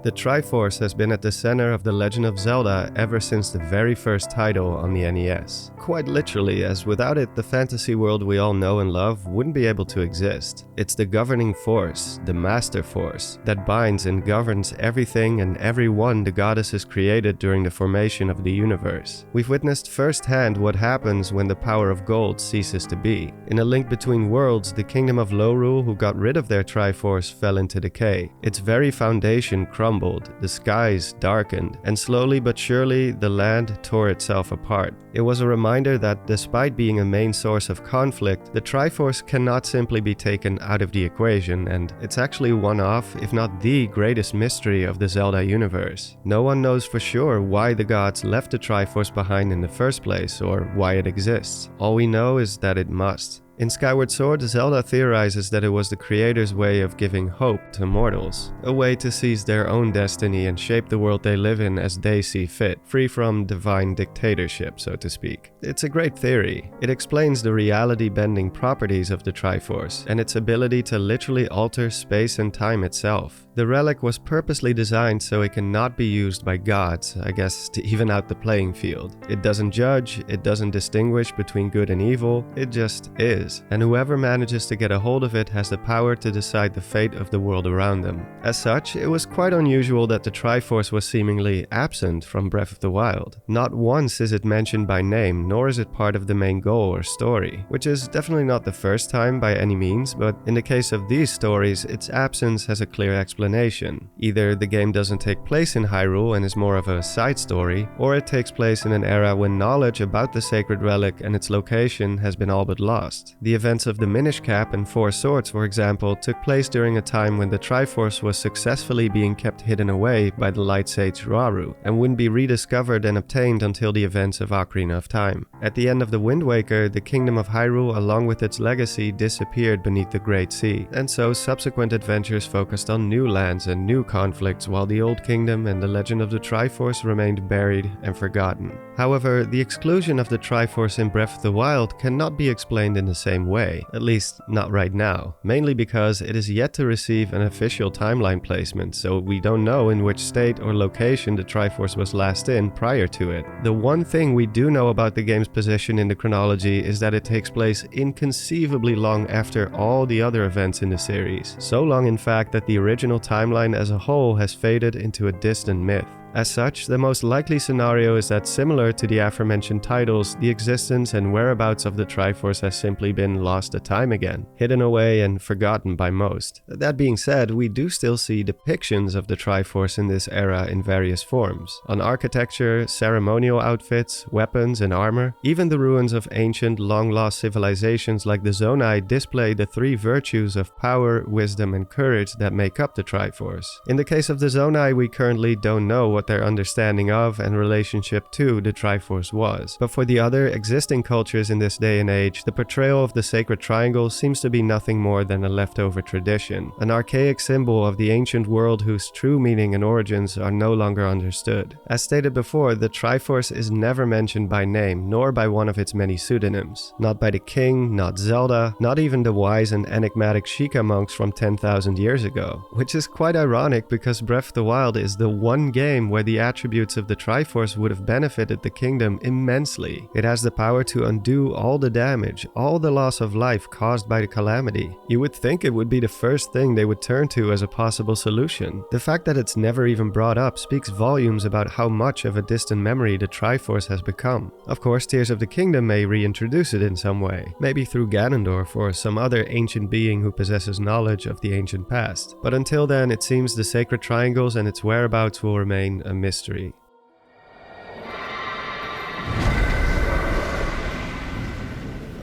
The Triforce has been at the center of the Legend of Zelda ever since the very first title on the NES. Quite literally, as without it, the fantasy world we all know and love wouldn't be able to exist. It's the governing force, the master force, that binds and governs everything and everyone the goddesses created during the formation of the universe. We've witnessed firsthand what happens when the power of gold ceases to be. In A Link Between Worlds, the kingdom of Lorule, who got rid of their Triforce, fell into decay. Its very foundation crumbled, the skies darkened, and slowly but surely the land tore itself apart. It was a reminder that despite being a main source of conflict, the Triforce cannot simply be taken out of the equation, and it's actually one of, if not the greatest mystery of the Zelda universe. No one knows for sure why the gods left the Triforce behind in the first place, or why it exists. All we know is that it must. In Skyward Sword, Zelda theorizes that it was the creator's way of giving hope to mortals, a way to seize their own destiny and shape the world they live in as they see fit, free from divine dictatorship, so to speak. It's a great theory. It explains the reality-bending properties of the Triforce and its ability to literally alter space and time itself. The relic was purposely designed so it cannot be used by gods, I guess to even out the playing field. It doesn't judge, it doesn't distinguish between good and evil, it just is. And whoever manages to get a hold of it has the power to decide the fate of the world around them. As such, it was quite unusual that the Triforce was seemingly absent from Breath of the Wild. Not once is it mentioned by name, nor is it part of the main goal or story, which is definitely not the first time by any means, but in the case of these stories, its absence has a clear explanation. Either the game doesn't take place in Hyrule and is more of a side story, or it takes place in an era when knowledge about the sacred relic and its location has been all but lost. The events of the Minish Cap and Four Swords, for example, took place during a time when the Triforce was successfully being kept hidden away by the Light Sage Rauru, and wouldn't be rediscovered and obtained until the events of Ocarina of Time. At the end of the Wind Waker, the Kingdom of Hyrule along with its legacy disappeared beneath the Great Sea, and so subsequent adventures focused on new lands and new conflicts, while the Old Kingdom and the legend of the Triforce remained buried and forgotten. However, the exclusion of the Triforce in Breath of the Wild cannot be explained in the same way, at least not right now, mainly because it is yet to receive an official timeline placement, so we don't know in which state or location the Triforce was last in prior to it. The one thing we do know about the game's position in the chronology is that it takes place inconceivably long after all the other events in the series, so long in fact that the original timeline as a whole has faded into a distant myth. As such, the most likely scenario is that, similar to the aforementioned titles, the existence and whereabouts of the Triforce has simply been lost to time again, hidden away and forgotten by most. That being said, we do still see depictions of the Triforce in this era in various forms, on architecture, ceremonial outfits, weapons and armor. Even the ruins of ancient, long-lost civilizations like the Zonai display the three virtues of power, wisdom and courage that make up the Triforce. In the case of the Zonai, we currently don't know what their understanding of and relationship to the Triforce was. But for the other existing cultures in this day and age, the portrayal of the Sacred Triangle seems to be nothing more than a leftover tradition, an archaic symbol of the ancient world whose true meaning and origins are no longer understood. As stated before, the Triforce is never mentioned by name, nor by one of its many pseudonyms. Not by the king, not Zelda, not even the wise and enigmatic Sheikah monks from 10,000 years ago. Which is quite ironic because Breath of the Wild is the one game where the attributes of the Triforce would have benefited the kingdom immensely. It has the power to undo all the damage, all the loss of life caused by the calamity. You would think it would be the first thing they would turn to as a possible solution. The fact that it's never even brought up speaks volumes about how much of a distant memory the Triforce has become. Of course, Tears of the Kingdom may reintroduce it in some way, maybe through Ganondorf or some other ancient being who possesses knowledge of the ancient past. But until then, it seems the Sacred Triangles and its whereabouts will remain a mystery.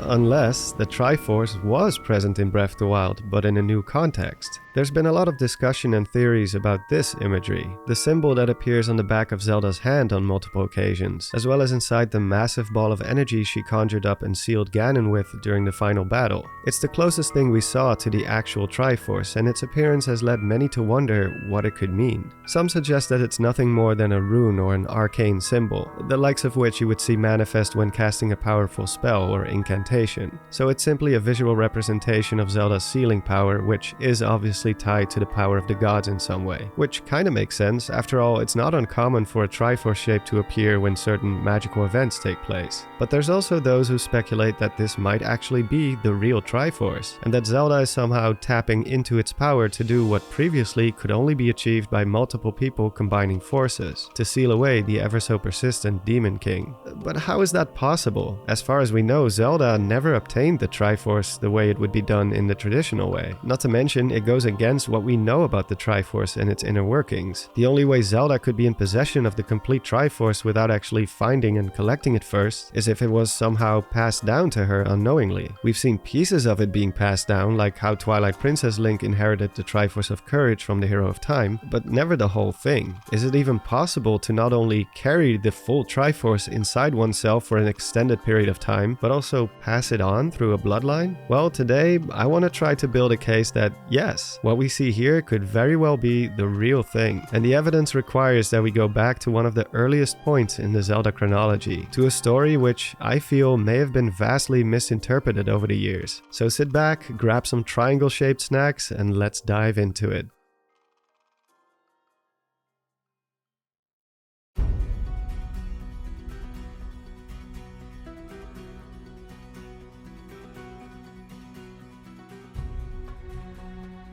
Unless the Triforce was present in Breath of the Wild, but in a new context. There's been a lot of discussion and theories about this imagery, the symbol that appears on the back of Zelda's hand on multiple occasions, as well as inside the massive ball of energy she conjured up and sealed Ganon with during the final battle. It's the closest thing we saw to the actual Triforce, and its appearance has led many to wonder what it could mean. Some suggest that it's nothing more than a rune or an arcane symbol, the likes of which you would see manifest when casting a powerful spell or incantation. limitation. So it's simply a visual representation of Zelda's sealing power, which is obviously tied to the power of the gods in some way. Which kinda makes sense, after all it's not uncommon for a Triforce shape to appear when certain magical events take place. But there's also those who speculate that this might actually be the real Triforce, and that Zelda is somehow tapping into its power to do what previously could only be achieved by multiple people combining forces, to seal away the ever so persistent Demon King. But how is that possible? As far as we know, Zelda never obtained the Triforce the way it would be done in the traditional way. Not to mention, it goes against what we know about the Triforce and its inner workings. The only way Zelda could be in possession of the complete Triforce without actually finding and collecting it first is if it was somehow passed down to her unknowingly. We've seen pieces of it being passed down, like how Twilight Princess Link inherited the Triforce of Courage from the Hero of Time, but never the whole thing. Is it even possible to not only carry the full Triforce inside oneself for an extended period of time, but also pass it on through a bloodline? Well, today I want to try to build a case that yes, what we see here could very well be the real thing, and the evidence requires that we go back to one of the earliest points in the Zelda chronology, to a story which I feel may have been vastly misinterpreted over the years. So sit back, grab some triangle-shaped snacks, and let's dive into it.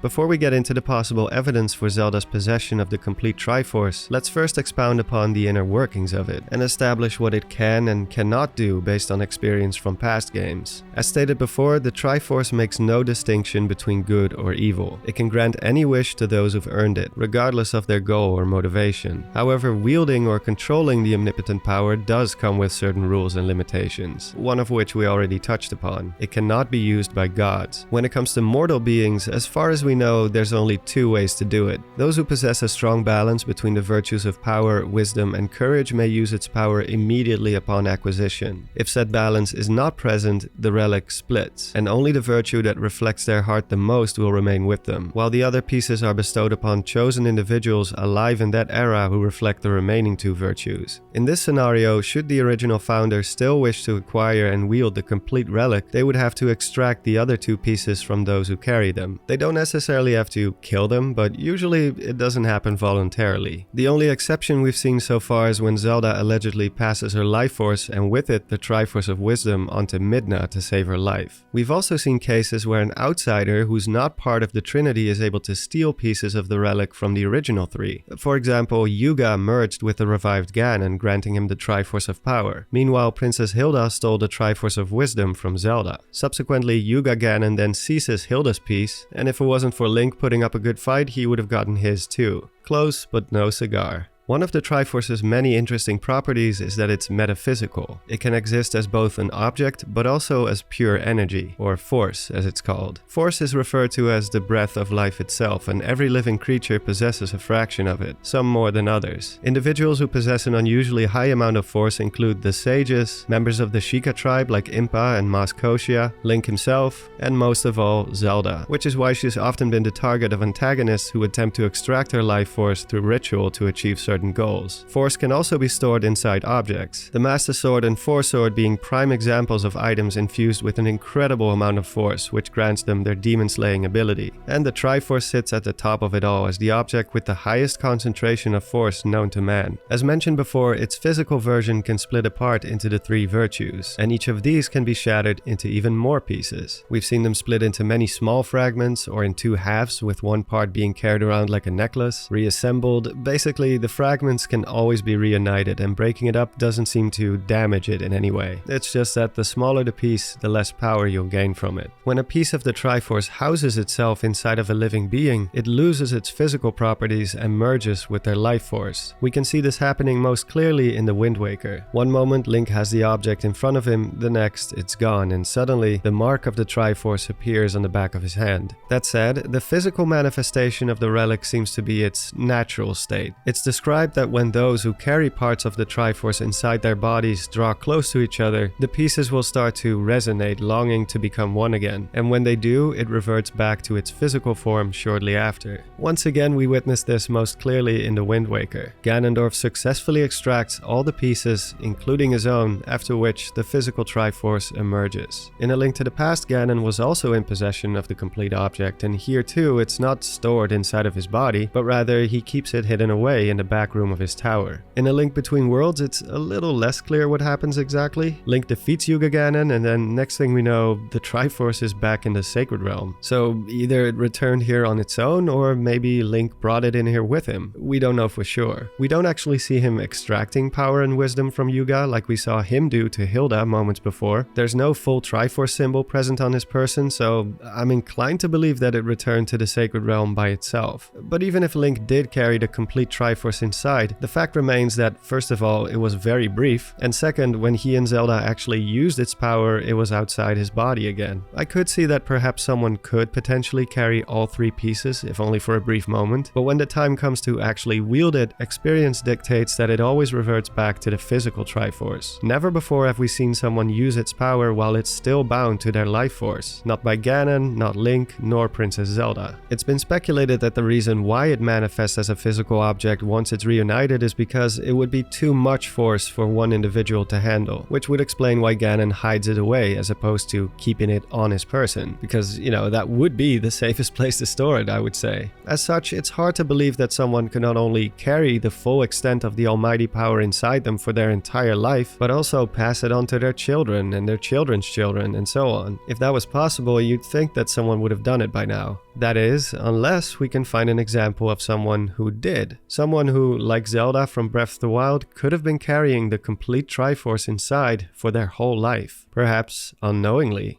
Before we get into the possible evidence for Zelda's possession of the complete Triforce, let's first expound upon the inner workings of it, and establish what it can and cannot do based on experience from past games. As stated before, the Triforce makes no distinction between good or evil. It can grant any wish to those who've earned it, regardless of their goal or motivation. However, wielding or controlling the omnipotent power does come with certain rules and limitations, one of which we already touched upon. It cannot be used by gods. When it comes to mortal beings, as far as we know, there's only two ways to do it. Those who possess a strong balance between the virtues of power, wisdom, and courage may use its power immediately upon acquisition. If said balance is not present, the relic splits, and only the virtue that reflects their heart the most will remain with them, while the other pieces are bestowed upon chosen individuals alive in that era who reflect the remaining two virtues. In this scenario, should the original founder still wish to acquire and wield the complete relic, they would have to extract the other two pieces from those who carry them. They don't necessarily have to kill them, but usually it doesn't happen voluntarily. The only exception we've seen so far is when Zelda allegedly passes her life force, and with it the Triforce of Wisdom, onto Midna to save her life. We've also seen cases where an outsider who's not part of the Trinity is able to steal pieces of the relic from the original three. For example, Yuga merged with the revived Ganon, granting him the Triforce of Power. Meanwhile, Princess Hilda stole the Triforce of Wisdom from Zelda. Subsequently, Yuga Ganon then seizes Hilda's piece, and if it wasn't for Link putting up a good fight, he would have gotten his too. Close, but no cigar. One of the Triforce's many interesting properties is that it's metaphysical. It can exist as both an object, but also as pure energy, or force as it's called. Force is referred to as the breath of life itself, and every living creature possesses a fraction of it, some more than others. Individuals who possess an unusually high amount of force include the sages, members of the Sheikah tribe like Impa and Maz Koshia, Link himself, and most of all, Zelda, which is why she's often been the target of antagonists who attempt to extract her life force through ritual to achieve certain goals. Force can also be stored inside objects, the Master Sword and Force Sword being prime examples of items infused with an incredible amount of force, which grants them their demon-slaying ability. And the Triforce sits at the top of it all as the object with the highest concentration of force known to man. As mentioned before, its physical version can split apart into the three virtues, and each of these can be shattered into even more pieces. We've seen them split into many small fragments, or in two halves with one part being carried around like a necklace, reassembled. Basically, the fragments can always be reunited, and breaking it up doesn't seem to damage it in any way. It's just that the smaller the piece, the less power you'll gain from it. When a piece of the Triforce houses itself inside of a living being, it loses its physical properties and merges with their life force. We can see this happening most clearly in the Wind Waker. One moment Link has the object in front of him, the next it's gone, and suddenly the mark of the Triforce appears on the back of his hand. That said, the physical manifestation of the relic seems to be its natural state. It's described described that when those who carry parts of the Triforce inside their bodies draw close to each other, the pieces will start to resonate, longing to become one again, and when they do, it reverts back to its physical form shortly after. Once again, we witness this most clearly in the Wind Waker. Ganondorf successfully extracts all the pieces, including his own, after which the physical Triforce emerges. In A Link to the Past, Ganon was also in possession of the complete object, and here too, it's not stored inside of his body, but rather he keeps it hidden away in the back room of his tower. In A Link Between Worlds, it's a little less clear what happens exactly. Link defeats Yuga Ganon, and then next thing we know, the Triforce is back in the Sacred Realm. So either it returned here on its own, or maybe Link brought it in here with him. We don't know for sure. We don't actually see him extracting power and wisdom from Yuga like we saw him do to Hilda moments before. There's no full Triforce symbol present on his person, so I'm inclined to believe that it returned to the Sacred Realm by itself. But even if Link did carry the complete Triforce inside, the fact remains that first of all, it was very brief, and second, when he and Zelda actually used its power, it was outside his body again. I could see that perhaps someone could potentially carry all three pieces, if only for a brief moment, but when the time comes to actually wield it, experience dictates that it always reverts back to the physical Triforce. Never before have we seen someone use its power while it's still bound to their life force. Not by Ganon, not Link, nor Princess Zelda. It's been speculated that the reason why it manifests as a physical object once it's reunited is because it would be too much force for one individual to handle, which would explain why Ganon hides it away as opposed to keeping it on his person, because, you know, that would be the safest place to store it, I would say. As such, it's hard to believe that someone can not only carry the full extent of the almighty power inside them for their entire life, but also pass it on to their children and their children's children and so on. If that was possible, you'd think that someone would have done it by now. That is, unless we can find an example of someone who did. Someone who, like Zelda from Breath of the Wild, could have been carrying the complete Triforce inside for their whole life, perhaps unknowingly.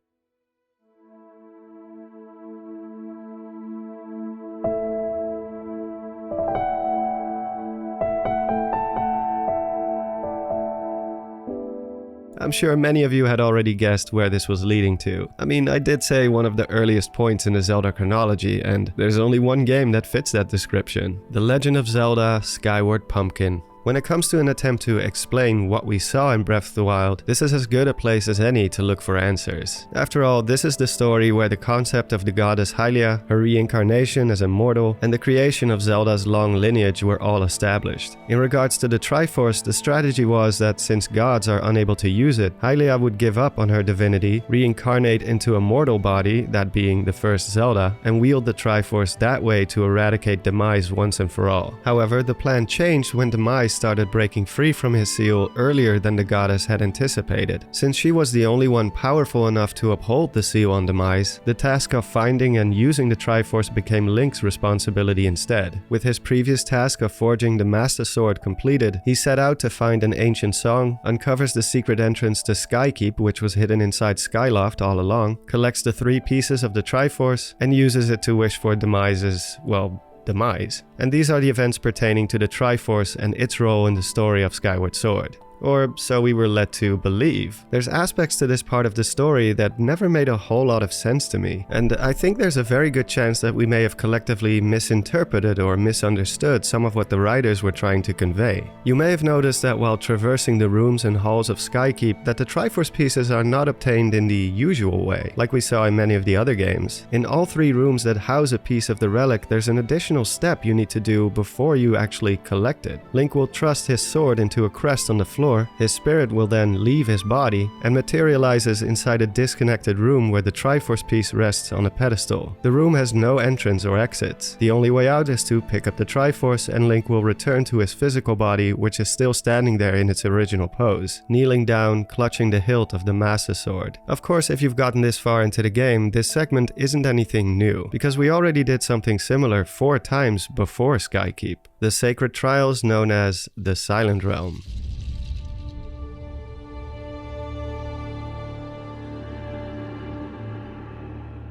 I'm sure many of you had already guessed where this was leading to. I mean, I did say one of the earliest points in the Zelda chronology, and there's only one game that fits that description. The Legend of Zelda: Skyward Pumpkin. When it comes to an attempt to explain what we saw in Breath of the Wild, this is as good a place as any to look for answers. After all, this is the story where the concept of the goddess Hylia, her reincarnation as a mortal, and the creation of Zelda's long lineage were all established. In regards to the Triforce, the strategy was that since gods are unable to use it, Hylia would give up on her divinity, reincarnate into a mortal body, that being the first Zelda, and wield the Triforce that way to eradicate Demise once and for all. However, the plan changed when Demise started breaking free from his seal earlier than the goddess had anticipated. Since she was the only one powerful enough to uphold the seal on Demise, the task of finding and using the Triforce became Link's responsibility instead. With his previous task of forging the Master Sword completed, he set out to find an ancient song, uncovers the secret entrance to Skykeep, which was hidden inside Skyloft all along, collects the three pieces of the Triforce, and uses it to wish for Demise's, well, demise. And these are the events pertaining to the Triforce and its role in the story of Skyward Sword. Or so we were led to believe. There's aspects to this part of the story that never made a whole lot of sense to me, and I think there's a very good chance that we may have collectively misinterpreted or misunderstood some of what the writers were trying to convey. You may have noticed that while traversing the rooms and halls of Skykeep, that the Triforce pieces are not obtained in the usual way, like we saw in many of the other games. In all three rooms that house a piece of the relic, there's an additional step you need to do before you actually collect it. Link will thrust his sword into a crest on the floor. His spirit will then leave his body and materializes inside a disconnected room where the Triforce piece rests on a pedestal. The room has no entrance or exits. The only way out is to pick up the Triforce, and Link will return to his physical body, which is still standing there in its original pose, kneeling down, clutching the hilt of the Master Sword. Of course, if you've gotten this far into the game, this segment isn't anything new, because we already did something similar 4 times before Skykeep. The sacred trials known as the Silent Realm.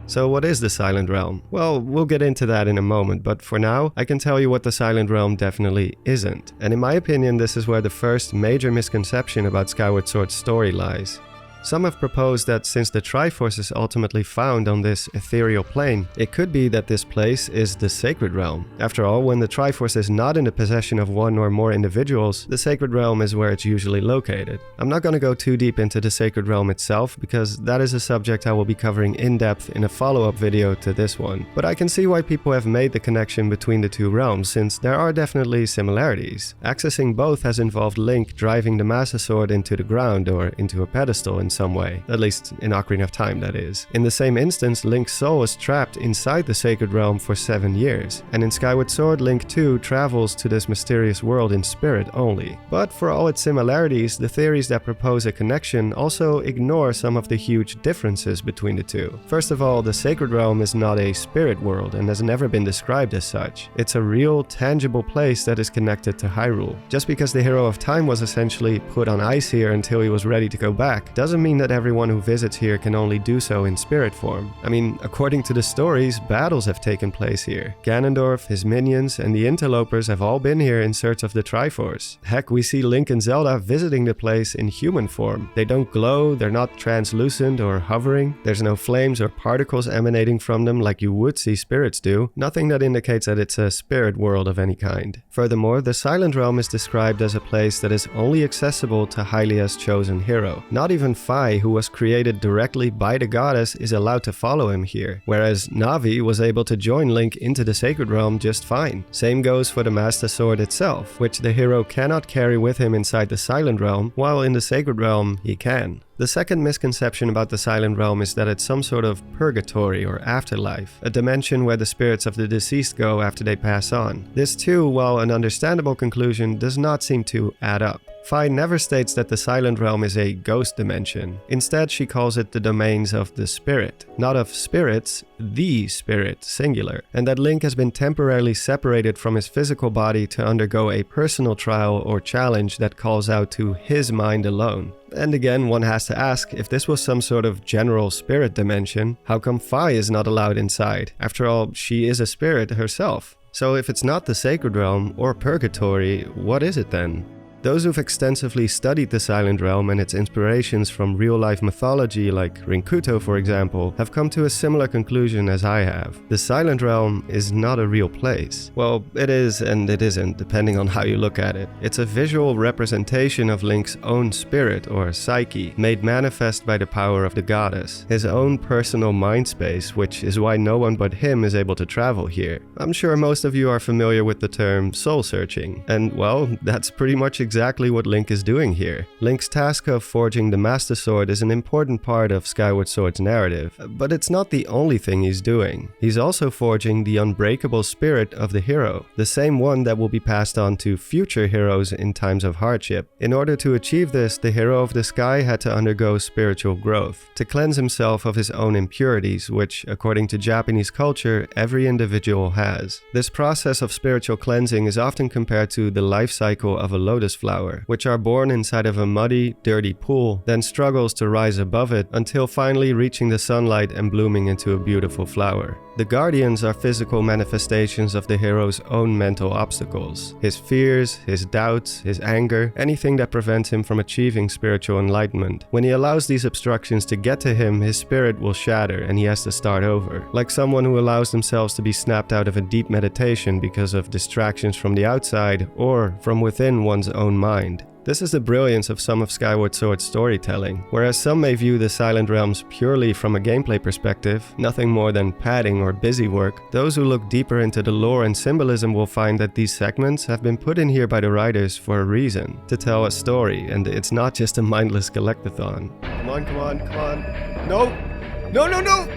So what is the Silent Realm? Well, we'll get into that in a moment, but for now, I can tell you what the Silent Realm definitely isn't. And in my opinion, this is where the first major misconception about Skyward Sword's story lies. Some have proposed that since the Triforce is ultimately found on this ethereal plane, it could be that this place is the Sacred Realm. After all, when the Triforce is not in the possession of one or more individuals, the Sacred Realm is where it's usually located. I'm not going to go too deep into the Sacred Realm itself, because that is a subject I will be covering in depth in a follow-up video to this one. But I can see why people have made the connection between the two realms, since there are definitely similarities. Accessing both has involved Link driving the Master Sword into the ground or into a pedestal in some way, at least in Ocarina of Time, that is. In the same instance, Link's soul is trapped inside the Sacred Realm for 7 years, and in Skyward Sword, Link too travels to this mysterious world in spirit only. But for all its similarities, the theories that propose a connection also ignore some of the huge differences between the two. First of all, the Sacred Realm is not a spirit world and has never been described as such. It's a real, tangible place that is connected to Hyrule. Just because the Hero of Time was essentially put on ice here until he was ready to go back, doesn't mean that everyone who visits here can only do so in spirit form. I mean, according to the stories, battles have taken place here. Ganondorf, his minions, and the interlopers have all been here in search of the Triforce. Heck, we see Link and Zelda visiting the place in human form. They don't glow, they're not translucent or hovering, there's no flames or particles emanating from them like you would see spirits do, nothing that indicates that it's a spirit world of any kind. Furthermore, the Silent Realm is described as a place that is only accessible to Hylia's chosen hero. Not even Fi, who was created directly by the goddess, is allowed to follow him here, whereas Navi was able to join Link into the Sacred Realm just fine. Same goes for the Master Sword itself, which the hero cannot carry with him inside the Silent Realm, while in the Sacred Realm he can. The second misconception about the Silent Realm is that it's some sort of purgatory or afterlife, a dimension where the spirits of the deceased go after they pass on. This too, while an understandable conclusion, does not seem to add up. Fi never states that the Silent Realm is a ghost dimension. Instead, she calls it the domains of the spirit. Not of spirits, the spirit, singular. And that Link has been temporarily separated from his physical body to undergo a personal trial or challenge that calls out to his mind alone. And again, one has to ask, if this was some sort of general spirit dimension, how come Fi is not allowed inside? After all, she is a spirit herself. So if it's not the Sacred Realm or purgatory, what is it then? Those who've extensively studied the Silent Realm and its inspirations from real-life mythology like Rinkuto for example, have come to a similar conclusion as I have. The Silent Realm is not a real place. Well, it is and it isn't, depending on how you look at it. It's a visual representation of Link's own spirit or psyche, made manifest by the power of the goddess. His own personal mind space, which is why no one but him is able to travel here. I'm sure most of you are familiar with the term soul searching, and well, that's pretty much exactly what Link is doing here. Link's task of forging the Master Sword is an important part of Skyward Sword's narrative, but it's not the only thing he's doing. He's also forging the unbreakable spirit of the hero, the same one that will be passed on to future heroes in times of hardship. In order to achieve this, the hero of the sky had to undergo spiritual growth, to cleanse himself of his own impurities, which, according to Japanese culture, every individual has. This process of spiritual cleansing is often compared to the life cycle of a lotus flower, which are born inside of a muddy, dirty pool, then struggles to rise above it until finally reaching the sunlight and blooming into a beautiful flower. The guardians are physical manifestations of the hero's own mental obstacles, his fears, his doubts, his anger, anything that prevents him from achieving spiritual enlightenment. When he allows these obstructions to get to him, his spirit will shatter and he has to start over, like someone who allows themselves to be snapped out of a deep meditation because of distractions from the outside or from within one's own mind. This is the brilliance of some of Skyward Sword's storytelling. Whereas some may view the Silent Realms purely from a gameplay perspective, nothing more than padding or busy work, those who look deeper into the lore and symbolism will find that these segments have been put in here by the writers for a reason, to tell a story, and it's not just a mindless collectathon. Come on, come on, come on. No! No, no, no!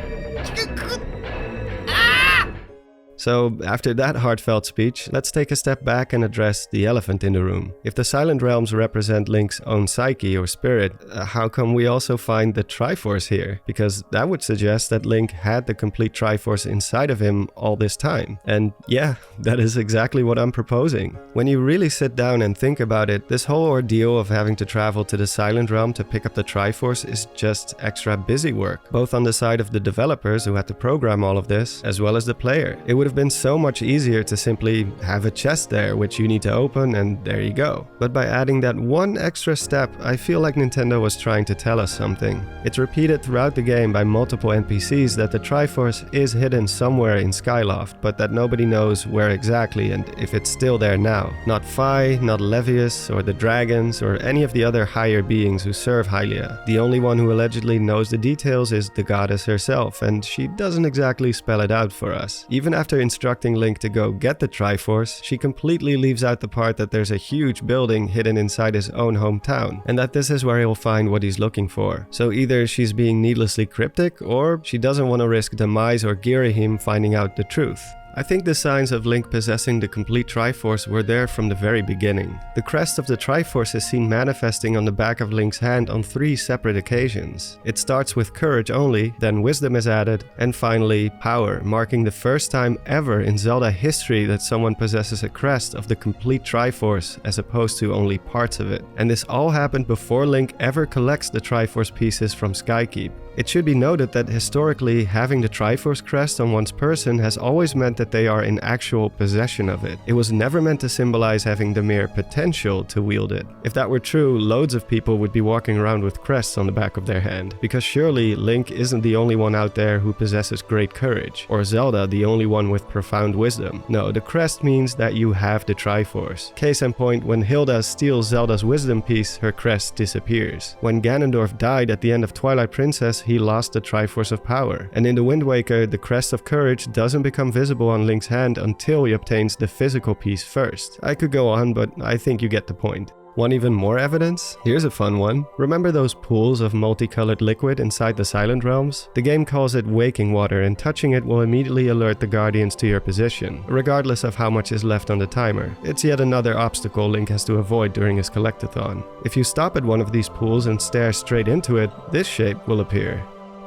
So, after that heartfelt speech, let's take a step back and address the elephant in the room. If the Silent Realms represent Link's own psyche or spirit, how come we also find the Triforce here? Because that would suggest that Link had the complete Triforce inside of him all this time. And yeah, that is exactly what I'm proposing. When you really sit down and think about it, this whole ordeal of having to travel to the Silent Realm to pick up the Triforce is just extra busy work, both on the side of the developers who had to program all of this, as well as the player. It would have been so much easier to simply have a chest there which you need to open and there you go. But by adding that one extra step, I feel like Nintendo was trying to tell us something. It's repeated throughout the game by multiple NPCs that the Triforce is hidden somewhere in Skyloft, but that nobody knows where exactly and if it's still there now. Not Phi, not Levius, or the dragons, or any of the other higher beings who serve Hylia. The only one who allegedly knows the details is the goddess herself, and she doesn't exactly spell it out for us. Even after instructing Link to go get the Triforce, she completely leaves out the part that there's a huge building hidden inside his own hometown, and that this is where he'll find what he's looking for. So either she's being needlessly cryptic, or she doesn't want to risk Demise or Girahim finding out the truth. I think the signs of Link possessing the complete Triforce were there from the very beginning. The crest of the Triforce is seen manifesting on the back of Link's hand on 3 separate occasions. It starts with courage only, then wisdom is added, and finally power, marking the first time ever in Zelda history that someone possesses a crest of the complete Triforce as opposed to only parts of it. And this all happened before Link ever collects the Triforce pieces from Skykeep. It should be noted that historically, having the Triforce crest on one's person has always meant that they are in actual possession of it. It was never meant to symbolize having the mere potential to wield it. If that were true, loads of people would be walking around with crests on the back of their hand, because surely Link isn't the only one out there who possesses great courage, or Zelda the only one with profound wisdom. No, the crest means that you have the Triforce. Case in point, when Hilda steals Zelda's wisdom piece, her crest disappears. When Ganondorf died at the end of Twilight Princess, he lost the Triforce of Power. And in the Wind Waker, the Crest of Courage doesn't become visible on Link's hand until he obtains the physical piece first. I could go on, but I think you get the point. Want even more evidence? Here's a fun one. Remember those pools of multicolored liquid inside the Silent Realms? The game calls it waking water, and touching it will immediately alert the Guardians to your position, regardless of how much is left on the timer. It's yet another obstacle Link has to avoid during his collectathon. If you stop at one of these pools and stare straight into it, this shape will appear.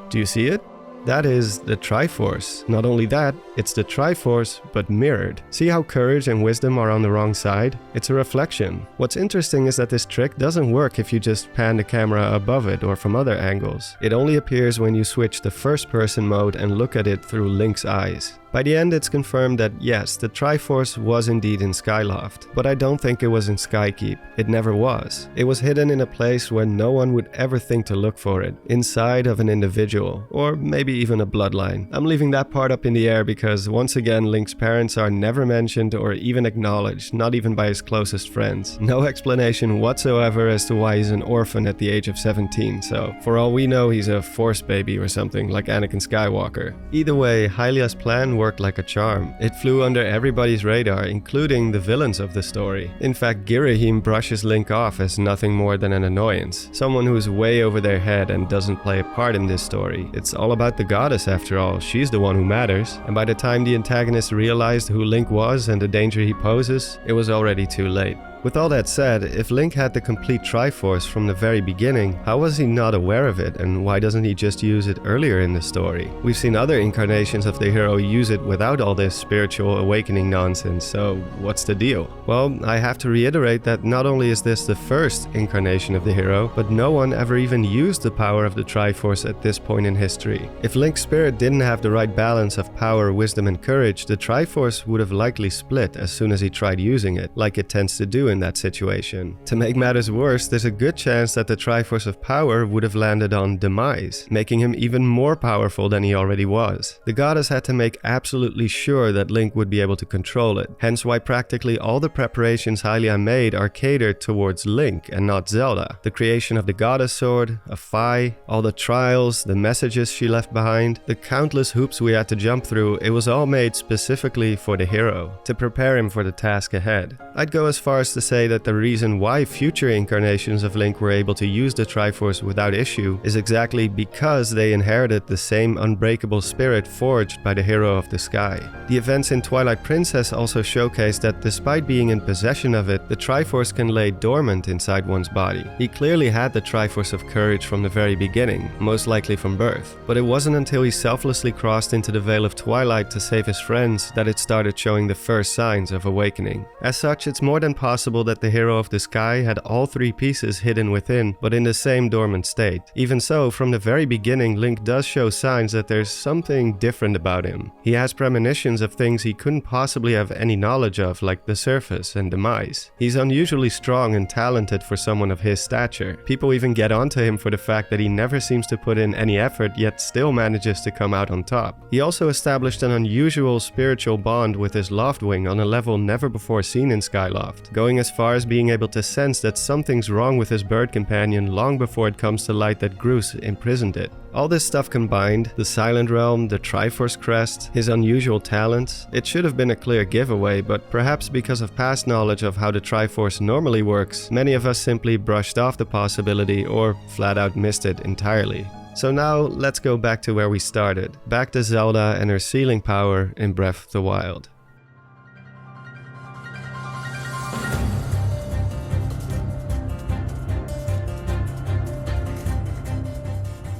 Do you see it? That is the Triforce. Not only that, it's the Triforce, but mirrored. See how courage and wisdom are on the wrong side? It's a reflection. What's interesting is that this trick doesn't work if you just pan the camera above it or from other angles. It only appears when you switch to first-person mode and look at it through Link's eyes. By the end, it's confirmed that yes, the Triforce was indeed in Skyloft, but I don't think it was in Skykeep. It never was. It was hidden in a place where no one would ever think to look for it, inside of an individual, or maybe even a bloodline. I'm leaving that part up in the air because once again, Link's parents are never mentioned or even acknowledged, not even by his closest friends. No explanation whatsoever as to why he's an orphan at the age of 17, so for all we know, he's a Force baby or something like Anakin Skywalker. Either way, Hylia's plan worked like a charm. It flew under everybody's radar, including the villains of the story. In fact, Girahim brushes Link off as nothing more than an annoyance, someone who's way over their head and doesn't play a part in this story. It's all about the goddess after all, she's the one who matters, and by the time the antagonist realized who Link was and the danger he poses, it was already too late. With all that said, if Link had the complete Triforce from the very beginning, how was he not aware of it, and why doesn't he just use it earlier in the story? We've seen other incarnations of the hero use it without all this spiritual awakening nonsense, so what's the deal? Well, I have to reiterate that not only is this the first incarnation of the hero, but no one ever even used the power of the Triforce at this point in history. If Link's spirit didn't have the right balance of power, wisdom, and courage, the Triforce would have likely split as soon as he tried using it, like it tends to do in that situation. To make matters worse, there's a good chance that the Triforce of Power would have landed on Demise, making him even more powerful than he already was. The goddess had to make absolutely sure that Link would be able to control it, hence why practically all the preparations Hylia made are catered towards Link and not Zelda. The creation of the goddess sword, a Phi, all the trials, the messages she left behind, the countless hoops we had to jump through, it was all made specifically for the hero, to prepare him for the task ahead. I'd go as far as to say that the reason why future incarnations of Link were able to use the Triforce without issue is exactly because they inherited the same unbreakable spirit forged by the hero of the sky. The events in Twilight Princess also showcase that despite being in possession of it, the Triforce can lay dormant inside one's body. He clearly had the Triforce of Courage from the very beginning, most likely from birth, but it wasn't until he selflessly crossed into the Veil of Twilight to save his friends that it started showing the first signs of awakening. As such, it's more than possible possible that the hero of the sky had all 3 pieces hidden within, but in the same dormant state. Even so, from the very beginning, Link does show signs that there's something different about him. He has premonitions of things he couldn't possibly have any knowledge of, like the surface and demise. He's unusually strong and talented for someone of his stature. People even get onto him for the fact that he never seems to put in any effort, yet still manages to come out on top. He also established an unusual spiritual bond with his Loftwing on a level never before seen in Skyloft, going as far as being able to sense that something's wrong with his bird companion long before it comes to light that Groose imprisoned it. All this stuff combined, the Silent Realm, the Triforce crest, his unusual talents, it should have been a clear giveaway, but perhaps because of past knowledge of how the Triforce normally works, many of us simply brushed off the possibility or flat out missed it entirely. So now, let's go back to where we started, back to Zelda and her sealing power in Breath of the Wild.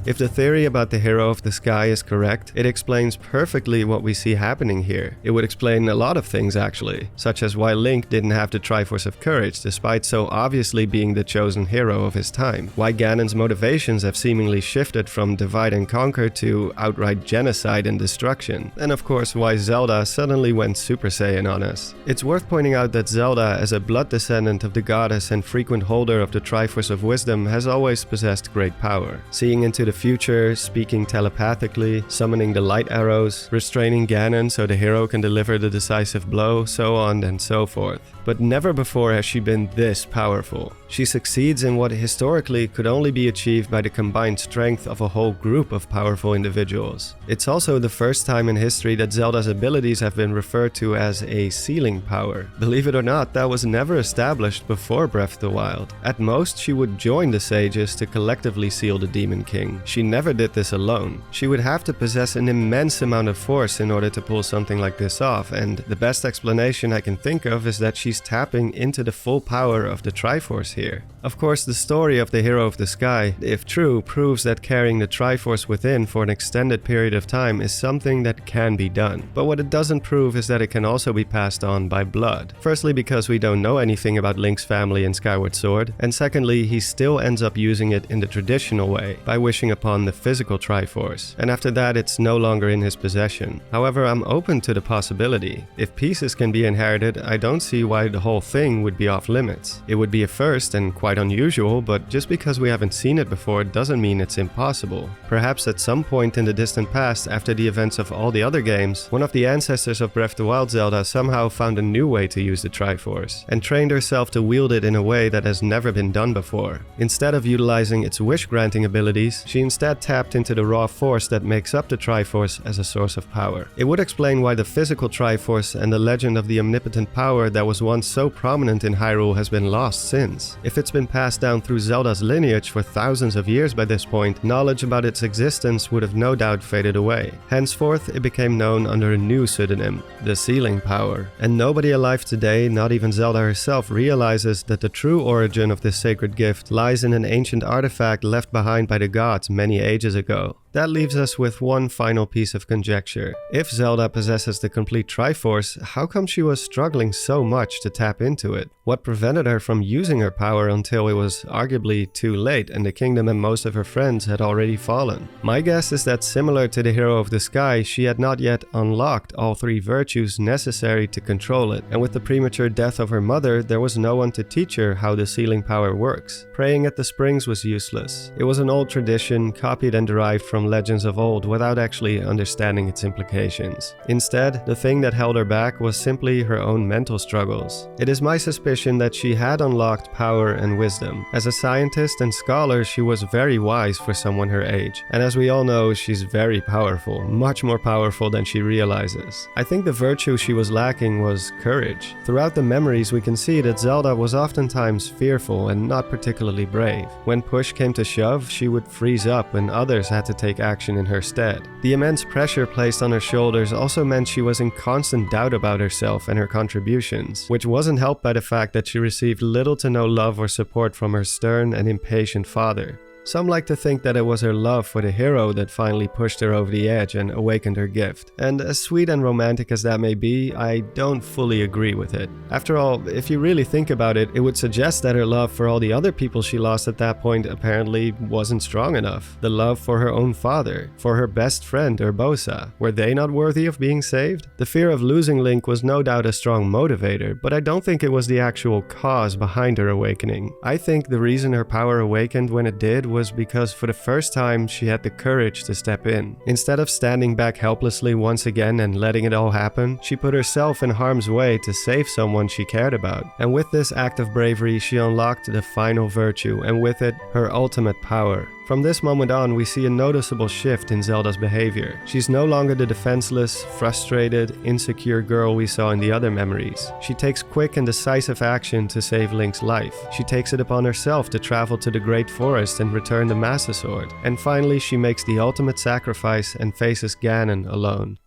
If the theory about the hero of the sky is correct, it explains perfectly what we see happening here. It would explain a lot of things actually, such as why Link didn't have the Triforce of Courage despite so obviously being the chosen hero of his time, why Ganon's motivations have seemingly shifted from divide and conquer to outright genocide and destruction, and of course why Zelda suddenly went Super Saiyan on us. It's worth pointing out that Zelda, as a blood descendant of the goddess and frequent holder of the Triforce of Wisdom, has always possessed great power. Seeing into the future, speaking telepathically, summoning the light arrows, restraining Ganon so the hero can deliver the decisive blow, so on and so forth. But never before has she been this powerful. She succeeds in what historically could only be achieved by the combined strength of a whole group of powerful individuals. It's also the first time in history that Zelda's abilities have been referred to as a sealing power. Believe it or not, that was never established before Breath of the Wild. At most, she would join the sages to collectively seal the Demon King. She never did this alone. She would have to possess an immense amount of force in order to pull something like this off, and the best explanation I can think of is that she's tapping into the full power of the Triforce here. Of course, the story of the hero of the sky, if true, proves that carrying the Triforce within for an extended period of time is something that can be done. But what it doesn't prove is that it can also be passed on by blood. Firstly, because we don't know anything about Link's family in Skyward Sword, and secondly, he still ends up using it in the traditional way, by wishing upon the physical Triforce, and after that it's no longer in his possession. However, I'm open to the possibility. If pieces can be inherited, I don't see why the whole thing would be off limits. It would be a first and quite unusual, but just because we haven't seen it before doesn't mean it's impossible. Perhaps at some point in the distant past, after the events of all the other games, one of the ancestors of Breath of the Wild Zelda somehow found a new way to use the Triforce, and trained herself to wield it in a way that has never been done before. Instead of utilizing its wish-granting abilities, she instead tapped into the raw force that makes up the Triforce as a source of power. It would explain why the physical Triforce and the legend of the omnipotent power that was once so prominent in Hyrule has been lost since. If it's been passed down through Zelda's lineage for thousands of years by this point, knowledge about its existence would have no doubt faded away. Henceforth, it became known under a new pseudonym, the Sealing Power. And nobody alive today, not even Zelda herself, realizes that the true origin of this sacred gift lies in an ancient artifact left behind by the gods many ages ago. That leaves us with one final piece of conjecture. If Zelda possesses the complete Triforce, how come she was struggling so much to tap into it? What prevented her from using her power until it was arguably too late and the kingdom and most of her friends had already fallen? My guess is that similar to the hero of the sky, she had not yet unlocked all 3 virtues necessary to control it, and with the premature death of her mother, there was no one to teach her how the sealing power works. Praying at the springs was useless. It was an old tradition, copied and derived from legends of old without actually understanding its implications. Instead, the thing that held her back was simply her own mental struggles. It is my suspicion that she had unlocked power and wisdom. As a scientist and scholar, she was very wise for someone her age, and as we all know, she's very powerful, much more powerful than she realizes. I think the virtue she was lacking was courage. Throughout the memories, we can see that Zelda was oftentimes fearful and not particularly brave. When push came to shove, she would freeze up when others had to take action in her stead. The immense pressure placed on her shoulders also meant she was in constant doubt about herself and her contributions, which wasn't helped by the fact that she received little to no love or support from her stern and impatient father. Some like to think that it was her love for the hero that finally pushed her over the edge and awakened her gift. And as sweet and romantic as that may be, I don't fully agree with it. After all, if you really think about it, it would suggest that her love for all the other people she lost at that point apparently wasn't strong enough. The love for her own father, for her best friend Urbosa, were they not worthy of being saved? The fear of losing Link was no doubt a strong motivator, but I don't think it was the actual cause behind her awakening. I think the reason her power awakened when it did was because for the first time she had the courage to step in. Instead of standing back helplessly once again and letting it all happen, she put herself in harm's way to save someone she cared about. And with this act of bravery, she unlocked the final virtue, and with it, her ultimate power. From this moment on, we see a noticeable shift in Zelda's behavior. She's no longer the defenseless, frustrated, insecure girl we saw in the other memories. She takes quick and decisive action to save Link's life. She takes it upon herself to travel to the Great Forest and return the Master Sword. And finally, she makes the ultimate sacrifice and faces Ganon alone.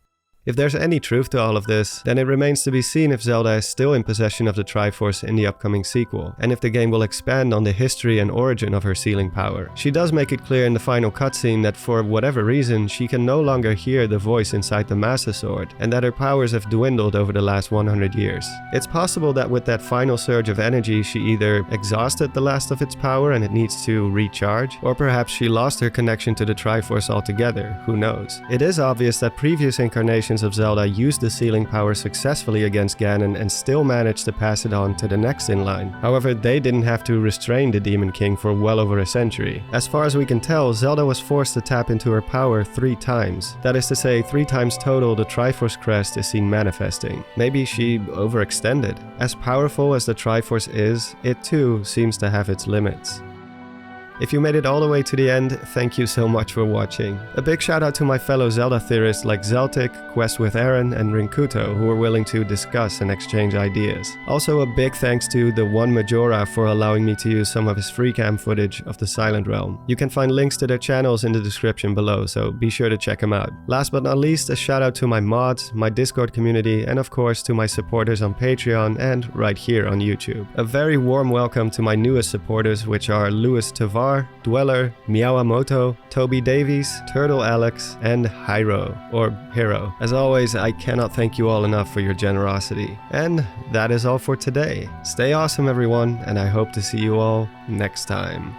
If there's any truth to all of this, then it remains to be seen if Zelda is still in possession of the Triforce in the upcoming sequel, and if the game will expand on the history and origin of her sealing power. She does make it clear in the final cutscene that for whatever reason, she can no longer hear the voice inside the Master Sword, and that her powers have dwindled over the last 100 years. It's possible that with that final surge of energy, she either exhausted the last of its power and it needs to recharge, or perhaps she lost her connection to the Triforce altogether, who knows. It is obvious that previous incarnations of Zelda used the sealing power successfully against Ganon and still managed to pass it on to the next in line. However, they didn't have to restrain the Demon King for well over a century. As far as we can tell, Zelda was forced to tap into her power 3 times. That is to say, 3 times total the Triforce crest is seen manifesting. Maybe she overextended. As powerful as the Triforce is, it too seems to have its limits. If you made it all the way to the end, thank you so much for watching. A big shout out to my fellow Zelda theorists like Zeltic, Quest with Aaron, and Rinkuto, who were willing to discuss and exchange ideas. Also a big thanks to the One Majora for allowing me to use some of his free cam footage of the Silent Realm. You can find links to their channels in the description below, so be sure to check them out. Last but not least, a shout out to my mods, my Discord community, and of course to my supporters on Patreon and right here on YouTube. A very warm welcome to my newest supporters, which are Louis Tavar, Dweller, Miyawamoto, Toby Davies, Turtle Alex, and Hiro, or Hero. As always, I cannot thank you all enough for your generosity. And that is all for today. Stay awesome everyone, and I hope to see you all next time.